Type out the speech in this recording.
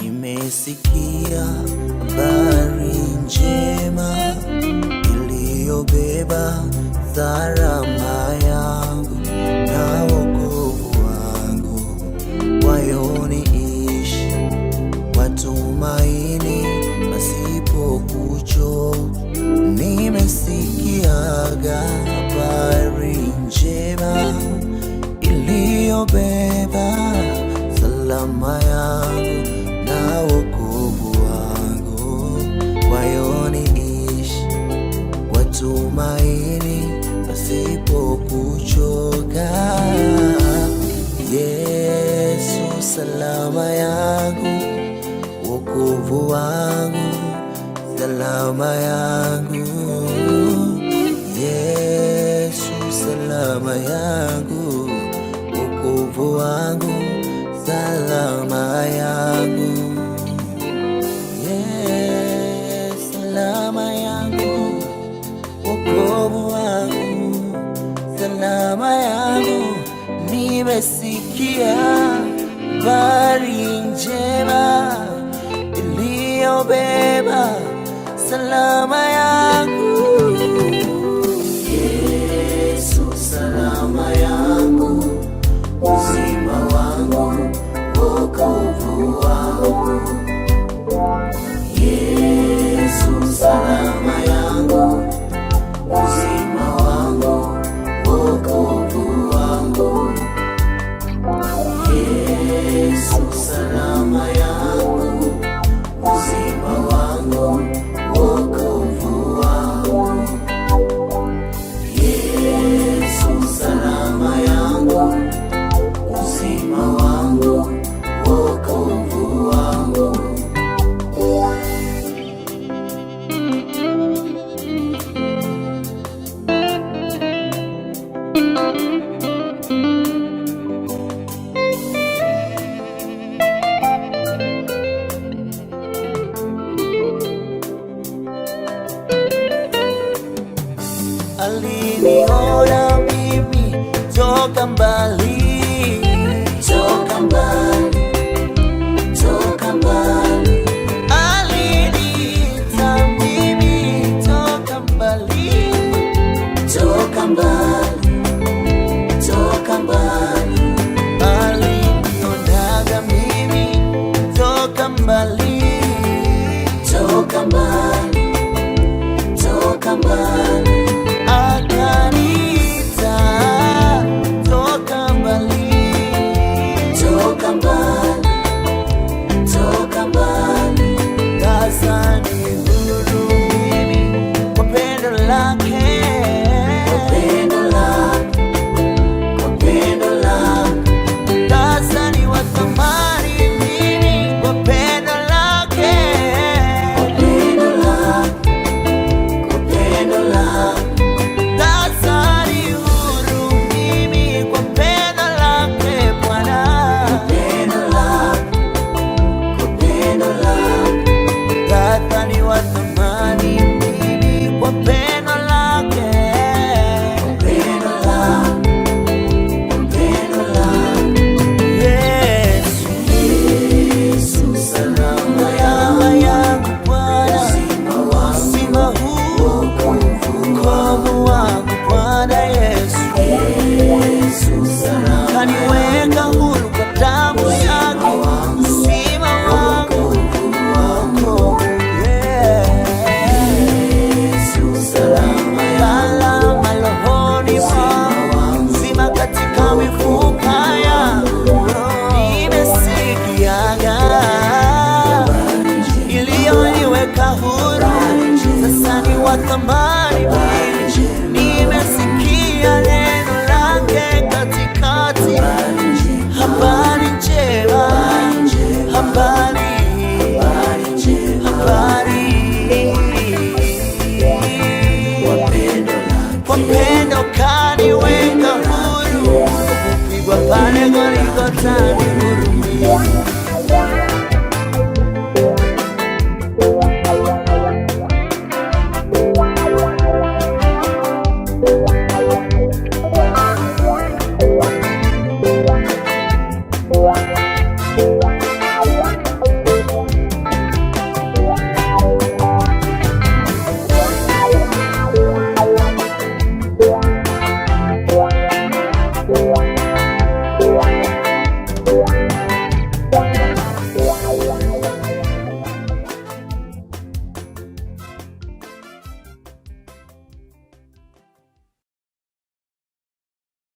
Nimesikia habari njema iliyobeba salama yangu na wokovu wangu. Wayoniishi watumaini pasipo kuchoka. Nimesikiaga habari njema iliyobeba salama yangu na wokovu wangu. Wayoniishi watumaini pasipo kuchoka. Yesu salama yangu, wokovu wangu, salama yangu. Yesu salama yangu, wokovu wangu, salama yangu. Yes, salama yangu, wokovu wangu, salama yangu. Nimesikia habari njema iliyobeba salama yangu. Yesu salama yangu, uzima wangu, wokovu wangu. Yesu salama yangu, uzima wangu, wokovu wangu. Yesu salama yangu, uzima wangu, wokovu wangu. Yesu salama yangu, uzima wangu, wokovu wangu. Aliniona mimi toka mbali, toka mbali, toka mbali. Aliniita mimi toka mbali, toka mbali, toka mbali. Alinionaga mimi toka mbali, toka mbali, toka mbali. Akanita toka mbali, toka mbali, toka mbali. Sasa ni huru mimi kwa pendo lake, kwa pendo lake, kwa pendo lake. Sasa ni wa thamani mimi kwa pendo lake, kwa pendo lake, kwa pendo lake. Kaniweka huru kwa damu yake, uzima wangu, wokovu. Yesu salama yangu, rohoni mwangu, uzima katika mifupa yangu. Nimesikiaga iliyoniweka huru, sasa ni wa thamani mimi. Nimesikia neno lake katikati, habari njema, habari, habari. Kwa pendo kaniweka huru, kupigwa pale Golgotha.